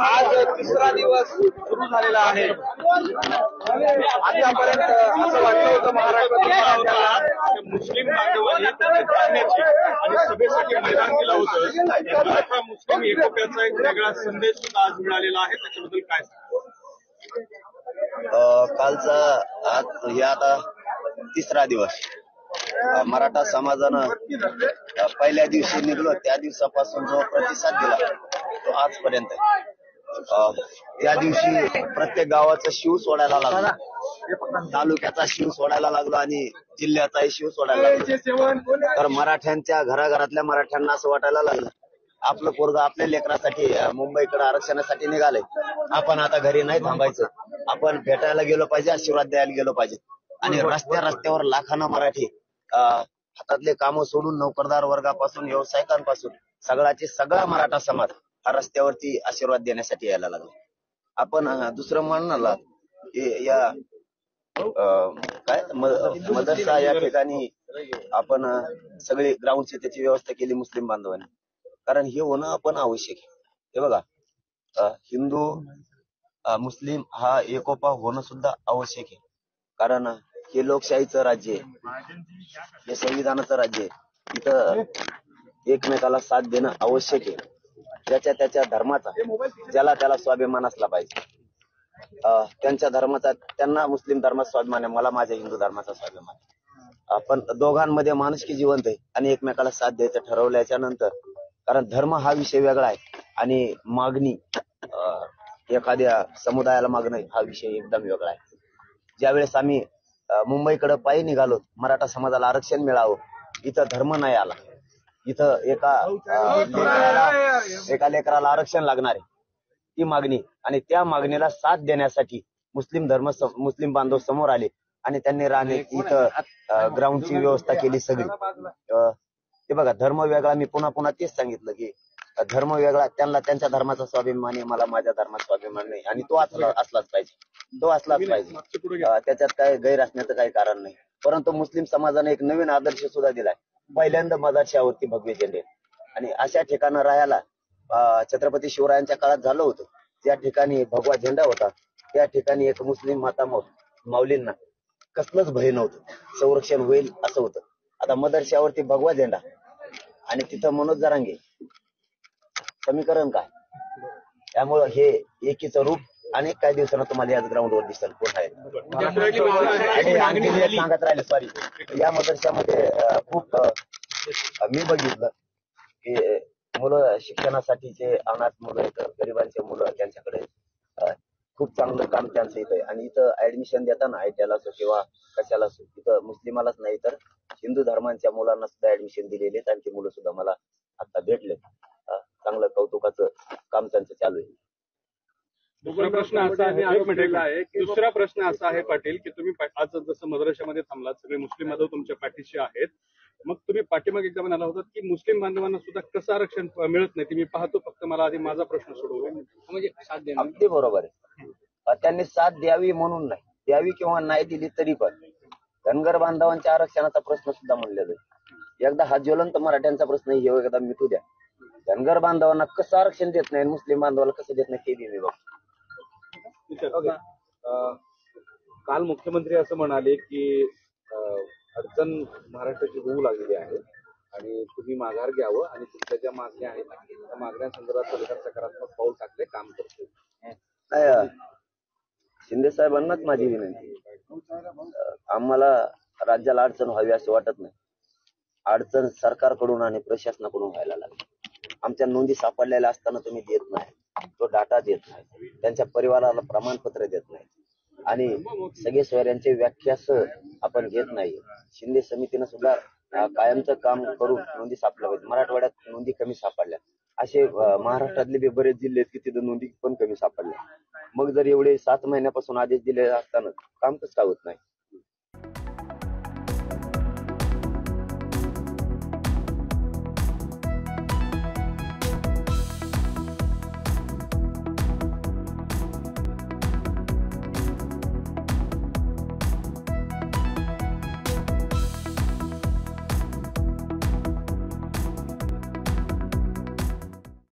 आज तिसरा दिवस सुरू झालेला आहे. आतापर्यंत असं वाटलं होतं महाराष्ट्रात मुस्लिम बांधवांनी जाण्याची आणि सभेसाठी मैदान दिलं होतं. आता मुस्लिम एकोप्याचा एक वेगळा संदेश सुद्धा आज मिळालेला आहे. त्याच्याबद्दल काय कालचा आज हे आता तिसरा दिवस मराठा समाजानं पहिल्या दिवशी निघलो त्या दिवसापासून जो प्रतिसाद दिला तो आजपर्यंत. त्या दिवशी प्रत्येक गावाचा शिव सोडायला लागला, तालुक्याचा शिव सोडायला लागलो आणि जिल्ह्याचाही शिव सोडायला लागलो. तर मराठ्यांच्या घराघरातल्या मराठ्यांना असं वाटायला लागलं आपलं पोरगं आपल्या लेकरासाठी मुंबईकडे आरक्षणासाठी निघालंय. आपण आता घरी नाही थांबायचं, आपण भेटायला गेलो पाहिजे, आशीर्वाद द्यायला गेलो पाहिजे. आणि रस्त्यावर लाखांना मराठी हातातले कामं सोडून नोकरदार वर्गापासून व्यावसायिकांपासून सगळा मराठा समाज हा रस्त्यावरती आशीर्वाद देण्यासाठी यायला लागला. आपण दुसरं म्हणाला या काय मदरसा या ठिकाणी आपण सगळी ग्राउंडची त्याची व्यवस्था केली मुस्लिम बांधवांनी, कारण हे होणं आपण आवश्यक आहे. हे बघा, हिंदू मुस्लिम हा एकोपा होणं सुद्धा आवश्यक आहे, कारण हे लोकशाहीचं राज्य आहे, हे संविधानाचं राज्य आहे. इथं एकमेकाला साथ देणं आवश्यक आहे. ज्याच्या त्याच्या धर्माचा ज्याला त्याला स्वाभिमान असला पाहिजे. त्यांच्या धर्माचा त्यांना मुस्लिम धर्माचा स्वाभिमान आहे, मला माझ्या हिंदू धर्माचा स्वाभिमान आहे. आपण दोघांमध्ये माणुसकी जिवंत आहे आणि एकमेकाला साथ द्यायचं ठरवल्याच्या नंतर, कारण धर्म हा विषय वेगळा आहे आणि मागणी एखाद्या समुदायाला मागणं हा विषय एकदम वेगळा आहे. ज्यावेळेस आम्ही मुंबईकडे पायी निघालो, मराठा समाजाला आरक्षण मिळावं, इथं धर्म नाही आला. इथं एका लेकराला आरक्षण लागणार आहे, ती मागणी, आणि त्या मागणीला साथ देण्यासाठी मुस्लिम बांधव समोर आले आणि त्यांनी राहणे इथं ग्राउंडची व्यवस्था केली सगळी. ते बघा, धर्म वेगळा, मी पुन्हा तेच सांगितलं की धर्म वेगळा, त्यांना त्यांच्या धर्माचा स्वाभिमान आहे, मला माझ्या धर्माचा स्वाभिमान नाही, आणि तो असलाच पाहिजे. त्याच्यात काय गैर असण्याचं काही कारण नाही. परंतु मुस्लिम समाजाने एक नवीन आदर्श सुद्धा दिलाय. पहिल्यांदा मदारशावरती भगवे झेंडे, आणि अशा ठिकाणी राहायला छत्रपती शिवरायांच्या काळात झालं होतं. त्या ठिकाणी भगवा झेंडा होता, त्या ठिकाणी एक मुस्लिम माता माऊलींना कसलंच भय नव्हतं, संरक्षण होईल असं होतं. आता मदरशावरती भगवा झेंडा आणि तिथं मनोज जरांगे, समीकरण काय? त्यामुळं हे एकीचं रूप अनेक काही दिवसांना तुम्हाला याच ग्राउंडवर दिसेल. पुन्हा आणखी एक सांगत राहिले, सॉरी, या मदरशामध्ये खूप मी बघितलं की मुलं शिक्षणासाठीचे अनाथ मुलं आहेत, गरिबांचे मुलं, त्यांच्याकडे खूप चांगलं काम त्यांचं इथं आहे. आणि इथं ऍडमिशन देताना आयटीआयला असो किंवा कशाला असो, इथं मुस्लिमालाच नाही तर हिंदू धर्मांच्या मुलांना सुद्धा ऍडमिशन दिलेले आहेत, आणि ते मुलं सुद्धा मला आता भेटले. चांगलं कौतुकाचं काम त्यांचं चालू आहे. दुसरा प्रश्न असा आहे पाटील, की तुम्ही आज जसं मदरशामध्ये थांबलात, सगळे मुस्लिम बांधव तुमच्या पाठीशी आहेत, मग तुम्ही पाठीमागे एकदा म्हणाला होता की मुस्लिम बांधवांना सुद्धा कसं आरक्षण मिळत नाही, ते मी पाहतो, फक्त मला आधी माझा प्रश्न सोडवू. म्हणजे साथ देणं. अगदी बरोबर आहे. त्यांनी साथ द्यावी म्हणून नाही, द्यावी किंवा नाही दिली तरी पण धनगर बांधवांच्या आरक्षणाचा प्रश्न सुद्धा म्हणलेला आहे. एकदा हा ज्वलंत मराठ्यांचा प्रश्न हे एकदा मिटू द्या. धनगर बांधवांना कसं आरक्षण देत नाही, मुस्लिम बांधवाला कसं देत नाही, ते मी बघतो. काल मुख्यमंत्री असं म्हणाले की अडचण महाराष्ट्राची होऊ लागलेली आहे आणि तुम्ही माघार घ्यावं आणि तुमच्या ज्या मागण्या आहेत त्या मागण्यांसंदर्भात सरकार सकारात्मक पाऊल टाकले, काम करते. शिंदे साहेबांनाच माझी विनंती, आम्हाला राज्याला अडचण व्हावी असं वाटत नाही. अडचण सरकारकडून आणि प्रशासनाकडून व्हायला लागली. आमच्या नोंदी सापडलेल्या असताना तुम्ही देत नाही, तो डाटा देत नाही, त्यांच्या परिवाराला प्रमाणपत्र देत नाही, आणि सगळे सोयऱ्यांचे व्याख्यास आपण घेत नाही. शिंदे समितीनं सुद्धा कायमचं काम करून नोंदी सापडल्या पाहिजे. मराठवाड्यात नोंदी कमी सापडल्या, असे महाराष्ट्रातले बरेच जिल्हे आहेत की तिथं नोंदी पण कमी सापडल्या. मग जर एवढे 7 महिन्यापासून आदेश दिले असताना काम कसं होत नाही?